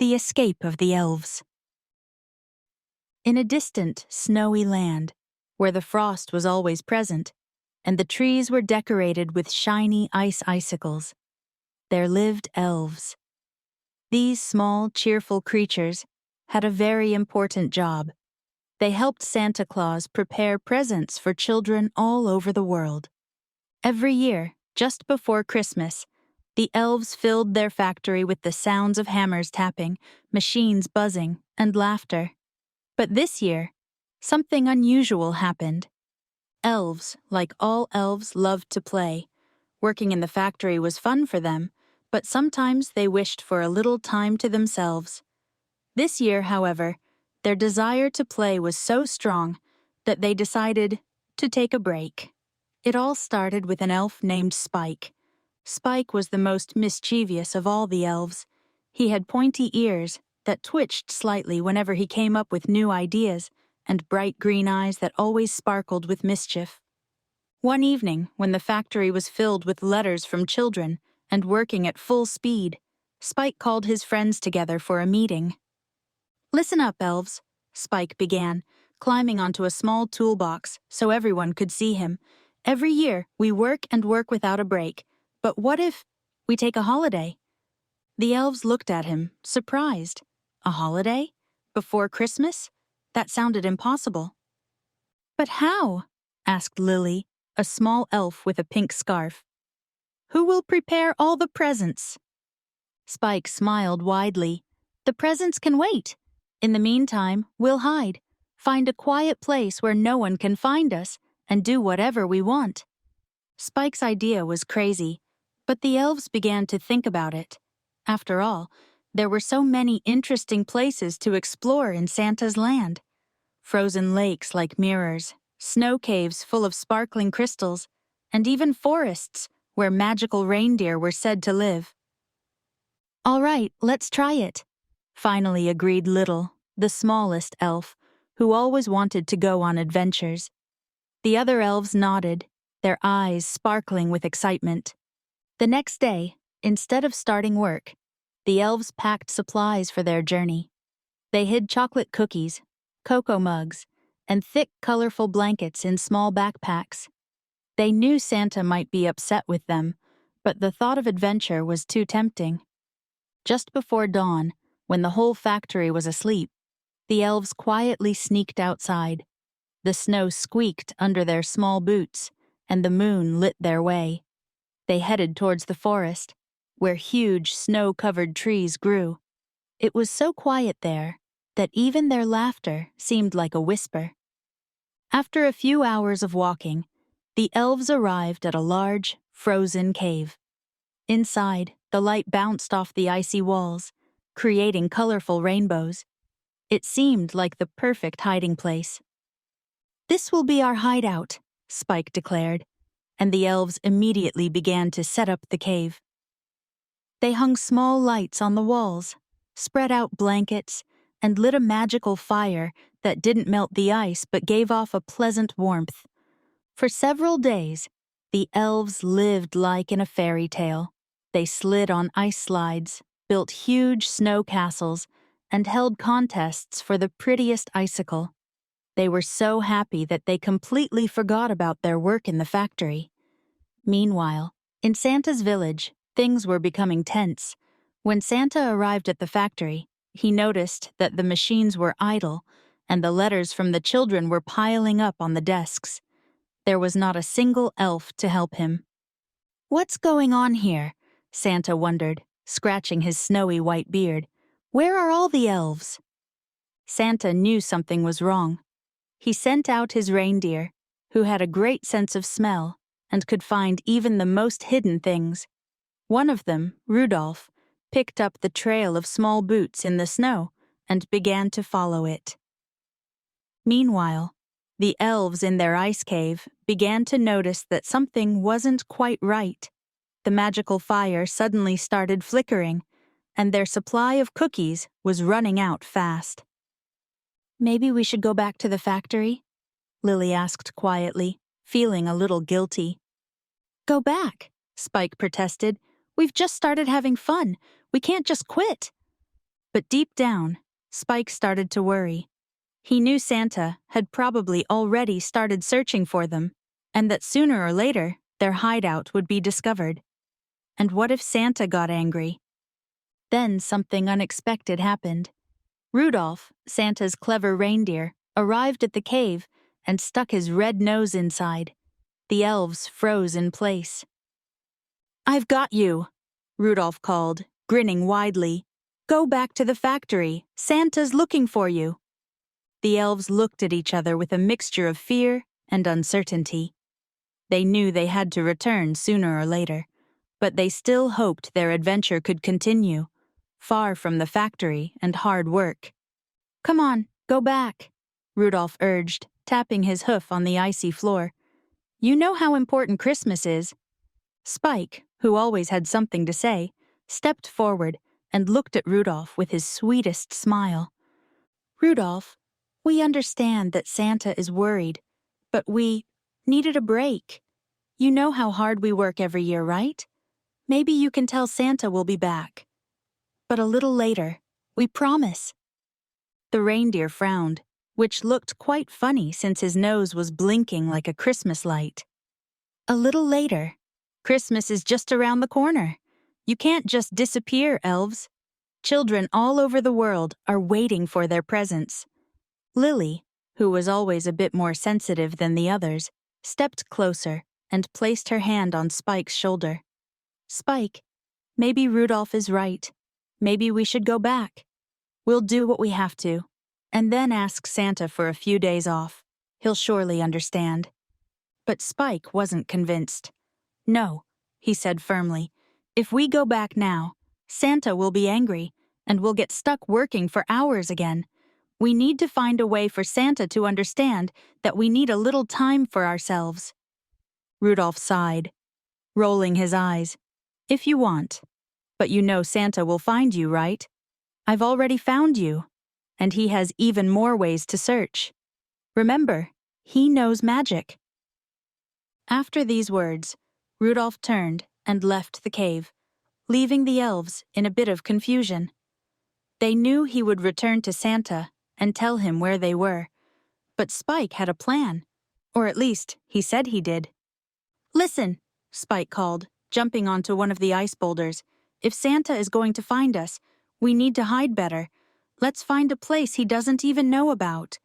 The Escape of the Elves. In a distant, snowy land, where the frost was always present, and the trees were decorated with shiny ice icicles, there lived elves. These small, cheerful creatures had a very important job. They helped Santa Claus prepare presents for children all over the world. Every year, just before Christmas, the elves filled their factory with the sounds of hammers tapping, machines buzzing, and laughter. But this year, something unusual happened. Elves, like all elves, loved to play. Working in the factory was fun for them, but sometimes they wished for a little time to themselves. This year, however, their desire to play was so strong that they decided to take a break. It all started with an elf named Spike. Spike was the most mischievous of all the elves. He had pointy ears that twitched slightly whenever he came up with new ideas, and bright green eyes that always sparkled with mischief. One evening, when the factory was filled with letters from children and working at full speed, Spike called his friends together for a meeting. "Listen up, elves," Spike began, climbing onto a small toolbox so everyone could see him. "Every year, we work and work without a break. But what if we take a holiday?" The elves looked at him, surprised. A holiday? Before Christmas? That sounded impossible. "But how?" asked Lily, a small elf with a pink scarf. "Who will prepare all the presents?" Spike smiled widely. "The presents can wait. In the meantime, we'll hide, find a quiet place where no one can find us, and do whatever we want." Spike's idea was crazy, but the elves began to think about it. After all, there were so many interesting places to explore in Santa's land. Frozen lakes like mirrors, snow caves full of sparkling crystals, and even forests where magical reindeer were said to live. "All right, let's try it," finally agreed Little, the smallest elf, who always wanted to go on adventures. The other elves nodded, their eyes sparkling with excitement. The next day, instead of starting work, the elves packed supplies for their journey. They hid chocolate cookies, cocoa mugs, and thick, colorful blankets in small backpacks. They knew Santa might be upset with them, but the thought of adventure was too tempting. Just before dawn, when the whole factory was asleep, the elves quietly sneaked outside. The snow squeaked under their small boots, and the moon lit their way. They headed towards the forest, where huge snow-covered trees grew. It was so quiet there that even their laughter seemed like a whisper. After a few hours of walking, the elves arrived at a large, frozen cave. Inside, the light bounced off the icy walls, creating colorful rainbows. It seemed like the perfect hiding place. "This will be our hideout," Spike declared, and the elves immediately began to set up the cave. They hung small lights on the walls, spread out blankets, and lit a magical fire that didn't melt the ice but gave off a pleasant warmth. For several days, the elves lived like in a fairy tale. They slid on ice slides, built huge snow castles, and held contests for the prettiest icicle. They were so happy that they completely forgot about their work in the factory. Meanwhile, in Santa's village, things were becoming tense. When Santa arrived at the factory, he noticed that the machines were idle, and the letters from the children were piling up on the desks. There was not a single elf to help him. "What's going on here?" Santa wondered, scratching his snowy white beard. "Where are all the elves?" Santa knew something was wrong. He sent out his reindeer, who had a great sense of smell and could find even the most hidden things. One of them, Rudolph, picked up the trail of small boots in the snow and began to follow it. Meanwhile, the elves in their ice cave began to notice that something wasn't quite right. The magical fire suddenly started flickering, and their supply of cookies was running out fast. "Maybe we should go back to the factory?" Lily asked quietly, feeling a little guilty. "Go back," Spike protested. "We've just started having fun. We can't just quit." But deep down, Spike started to worry. He knew Santa had probably already started searching for them, and that sooner or later, their hideout would be discovered. And what if Santa got angry? Then something unexpected happened. Rudolph, Santa's clever reindeer, arrived at the cave and stuck his red nose inside. The elves froze in place. "I've got you," Rudolph called, grinning widely. "Go back to the factory. Santa's looking for you." The elves looked at each other with a mixture of fear and uncertainty. They knew they had to return sooner or later, but they still hoped their adventure could continue, far from the factory and hard work. "Come on, go back," Rudolph urged, tapping his hoof on the icy floor. "You know how important Christmas is." Spike, who always had something to say, stepped forward and looked at Rudolph with his sweetest smile. "Rudolph, we understand that Santa is worried, but we needed a break. You know how hard we work every year, right? Maybe you can tell Santa we'll be back. But a little later, we promise." The reindeer frowned, which looked quite funny since his nose was blinking like a Christmas light. "A little later? Christmas is just around the corner. You can't just disappear, elves. Children all over the world are waiting for their presents." Lily, who was always a bit more sensitive than the others, stepped closer and placed her hand on Spike's shoulder. "Spike, maybe Rudolph is right. Maybe we should go back. We'll do what we have to, and then ask Santa for a few days off. He'll surely understand." But Spike wasn't convinced. "No," he said firmly. "If we go back now, Santa will be angry, and we'll get stuck working for hours again. We need to find a way for Santa to understand that we need a little time for ourselves." Rudolph sighed, rolling his eyes. "If you want. But you know Santa will find you, right? I've already found you, and he has even more ways to search. Remember, he knows magic." After these words, Rudolph turned and left the cave, leaving the elves in a bit of confusion. They knew he would return to Santa and tell him where they were, but Spike had a plan, or at least he said he did. "Listen," Spike called, jumping onto one of the ice boulders. "If Santa is going to find us, we need to hide better. Let's find a place he doesn't even know about.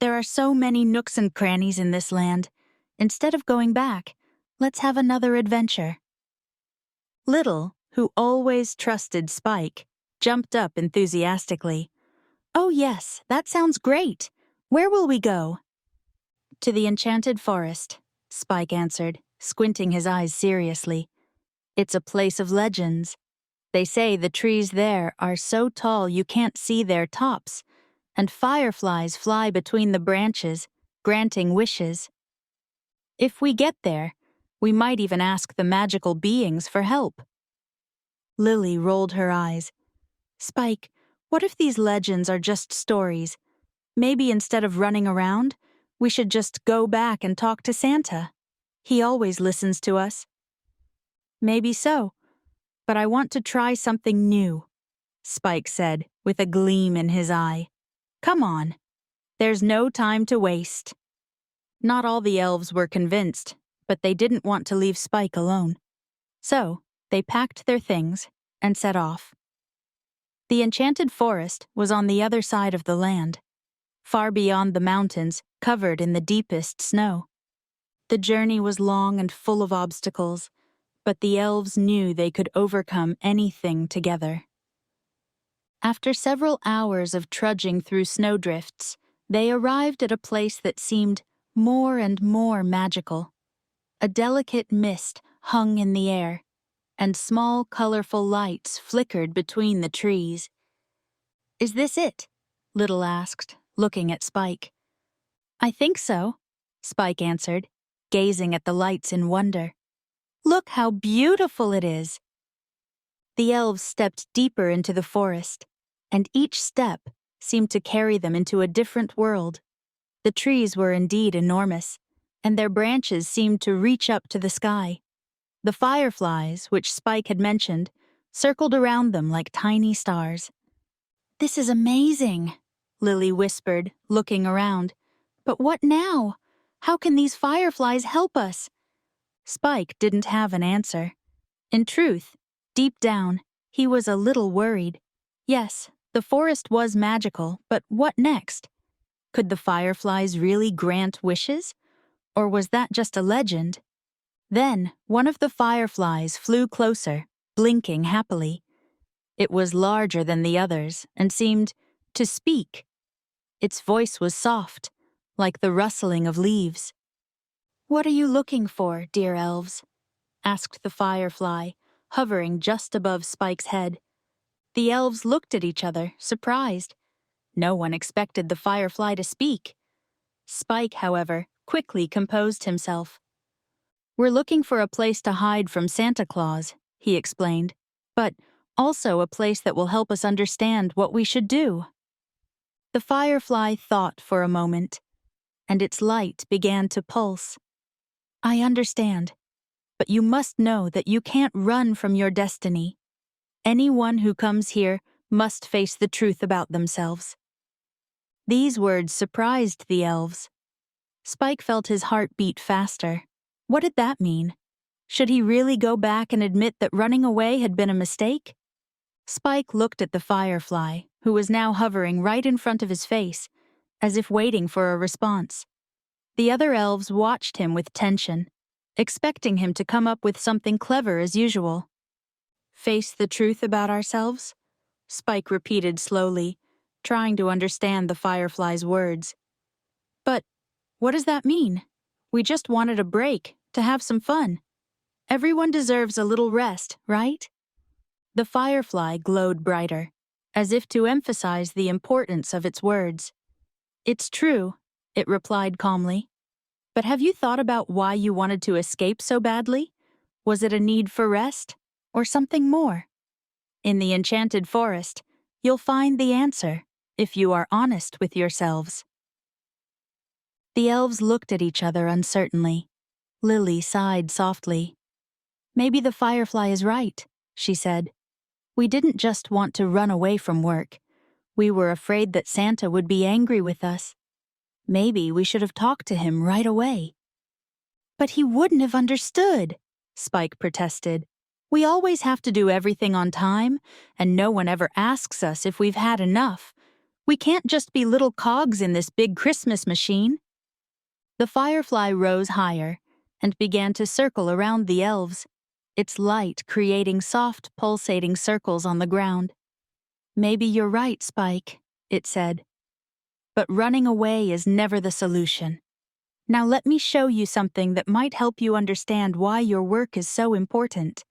There are so many nooks and crannies in this land. Instead of going back, let's have another adventure." Little, who always trusted Spike, jumped up enthusiastically. "Oh yes, that sounds great. Where will we go?" "To the enchanted forest," Spike answered, squinting his eyes seriously. "It's a place of legends. They say the trees there are so tall you can't see their tops, and fireflies fly between the branches, granting wishes. If we get there, we might even ask the magical beings for help." Lily rolled her eyes. "Spike, what if these legends are just stories? Maybe instead of running around, we should just go back and talk to Santa. He always listens to us." "Maybe so, but I want to try something new," Spike said, with a gleam in his eye. "Come on. There's no time to waste." Not all the elves were convinced, but they didn't want to leave Spike alone. So, they packed their things and set off. The enchanted forest was on the other side of the land, far beyond the mountains, covered in the deepest snow. The journey was long and full of obstacles, but the elves knew they could overcome anything together. After several hours of trudging through snowdrifts, they arrived at a place that seemed more and more magical. A delicate mist hung in the air, and small, colorful lights flickered between the trees. "Is this it?" Little asked, looking at Spike. "I think so," Spike answered, gazing at the lights in wonder. "Look how beautiful it is." The elves stepped deeper into the forest, and each step seemed to carry them into a different world. The trees were indeed enormous, and their branches seemed to reach up to the sky. The fireflies, which Spike had mentioned, circled around them like tiny stars. "This is amazing," Lily whispered, looking around. "But what now? How can these fireflies help us?" Spike didn't have an answer. In truth, deep down, he was a little worried. Yes, the forest was magical, but what next? Could the fireflies really grant wishes? Or was that just a legend? Then, one of the fireflies flew closer, blinking happily. It was larger than the others and seemed to speak. Its voice was soft, like the rustling of leaves. "What are you looking for, dear elves?" asked the firefly, hovering just above Spike's head. The elves looked at each other, surprised. No one expected the firefly to speak. Spike, however, quickly composed himself. "We're looking for a place to hide from Santa Claus," he explained, "but also a place that will help us understand what we should do." The firefly thought for a moment, and its light began to pulse. "I understand, but you must know that you can't run from your destiny. Anyone who comes here must face the truth about themselves." These words surprised the elves. Spike felt his heart beat faster. What did that mean? Should he really go back and admit that running away had been a mistake? Spike looked at the firefly, who was now hovering right in front of his face, as if waiting for a response. The other elves watched him with tension, expecting him to come up with something clever as usual. "Face the truth about ourselves?" Spike repeated slowly, trying to understand the firefly's words. "But what does that mean? We just wanted a break, to have some fun. Everyone deserves a little rest, right?" The firefly glowed brighter, as if to emphasize the importance of its words. "It's true," it replied calmly. "But have you thought about why you wanted to escape so badly? Was it a need for rest, or something more? In the enchanted forest, you'll find the answer, if you are honest with yourselves." The elves looked at each other uncertainly. Lily sighed softly. "Maybe the firefly is right," she said. "We didn't just want to run away from work. We were afraid that Santa would be angry with us. Maybe we should have talked to him right away." "But he wouldn't have understood," Spike protested. "We always have to do everything on time, and no one ever asks us if we've had enough. We can't just be little cogs in this big Christmas machine." The firefly rose higher and began to circle around the elves, its light creating soft, pulsating circles on the ground. "Maybe you're right, Spike," it said. "But running away is never the solution. Now let me show you something that might help you understand why your work is so important."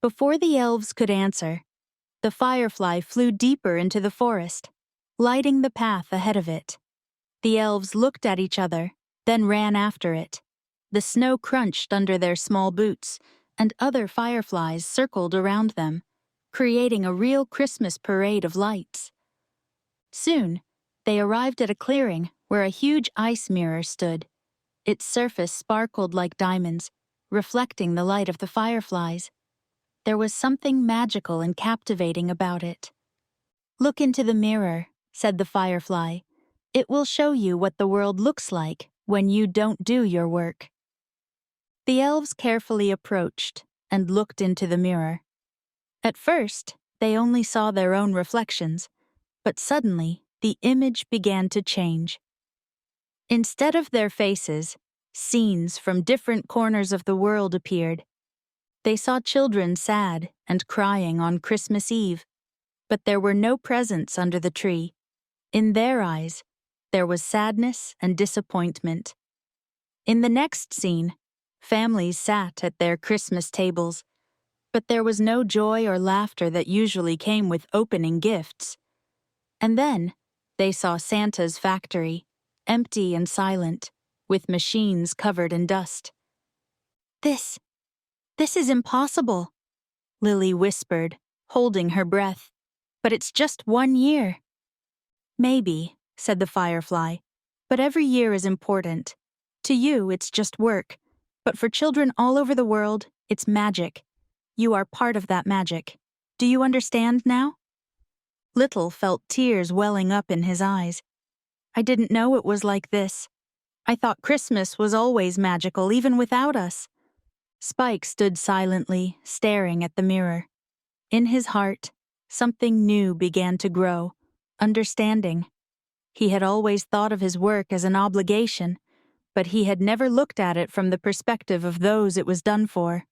Before the elves could answer, the firefly flew deeper into the forest, lighting the path ahead of it. The elves looked at each other, then ran after it. The snow crunched under their small boots, and other fireflies circled around them, creating a real Christmas parade of lights. Soon, they arrived at a clearing where a huge ice mirror stood. Its surface sparkled like diamonds, reflecting the light of the fireflies. There was something magical and captivating about it. "Look into the mirror," said the firefly. "It will show you what the world looks like when you don't do your work." The elves carefully approached and looked into the mirror. At first, they only saw their own reflections, but suddenly the image began to change. Instead of their faces, scenes from different corners of the world appeared. They saw children sad and crying on Christmas Eve, but there were no presents under the tree. In their eyes, there was sadness and disappointment. In the next scene, families sat at their Christmas tables, but there was no joy or laughter that usually came with opening gifts. And then, they saw Santa's factory, empty and silent, with machines covered in dust. This is impossible," Lily whispered, holding her breath. "But it's just 1 year." "Maybe," said the firefly, "but every year is important. To you, it's just work, but for children all over the world, it's magic. You are part of that magic. Do you understand now?" Little felt tears welling up in his eyes. I didn't know it was like this. I thought Christmas was always magical, even without us. Spike stood silently, staring at the mirror. In his heart, something new began to grow, understanding. He had always thought of his work as an obligation, but he had never looked at it from the perspective of those it was done for.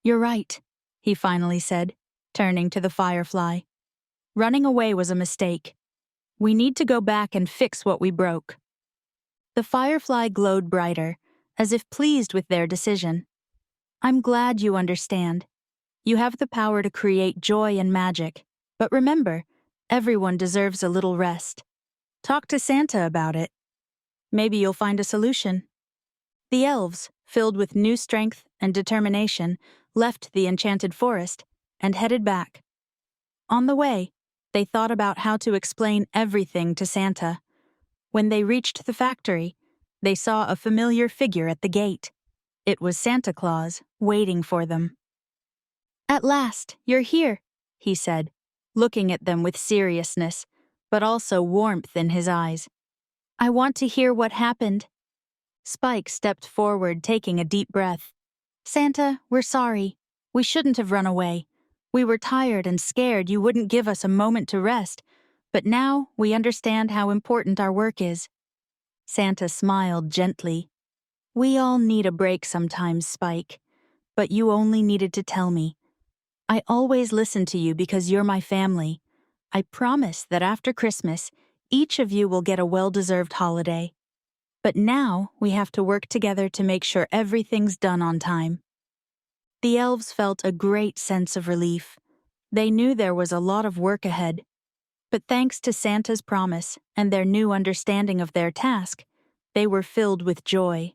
"You're right," he finally said, turning to the firefly. "Running away was a mistake. We need to go back and fix what we broke." The firefly glowed brighter, as if pleased with their decision. "I'm glad you understand. You have the power to create joy and magic, but remember, everyone deserves a little rest. Talk to Santa about it. Maybe you'll find a solution." The elves, filled with new strength and determination, left the enchanted forest and headed back. On the way, they thought about how to explain everything to Santa. When they reached the factory, they saw a familiar figure at the gate. It was Santa Claus, waiting for them. "At last, you're here," he said, looking at them with seriousness, but also warmth in his eyes. "I want to hear what happened." Spike stepped forward, taking a deep breath. "Santa, we're sorry. We shouldn't have run away. We were tired and scared you wouldn't give us a moment to rest, but now we understand how important our work is." Santa smiled gently. "We all need a break sometimes, Spike, but you only needed to tell me. I always listen to you because you're my family. I promise that after Christmas, each of you will get a well-deserved holiday. But now we have to work together to make sure everything's done on time." The elves felt a great sense of relief. They knew there was a lot of work ahead. But thanks to Santa's promise and their new understanding of their task, they were filled with joy.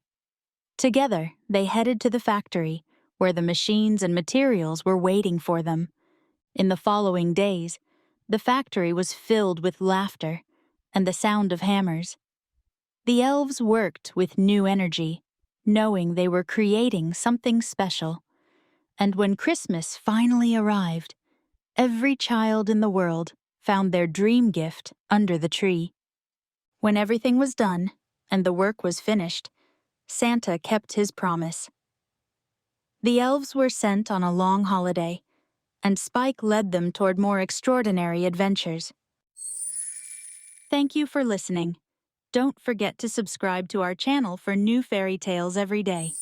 Together, they headed to the factory, where the machines and materials were waiting for them. In the following days, the factory was filled with laughter and the sound of hammers. The elves worked with new energy, knowing they were creating something special. And when Christmas finally arrived, every child in the world found their dream gift under the tree. When everything was done and the work was finished, Santa kept his promise. The elves were sent on a long holiday, and Spike led them toward more extraordinary adventures. Thank you for listening. Don't forget to subscribe to our channel for new fairy tales every day.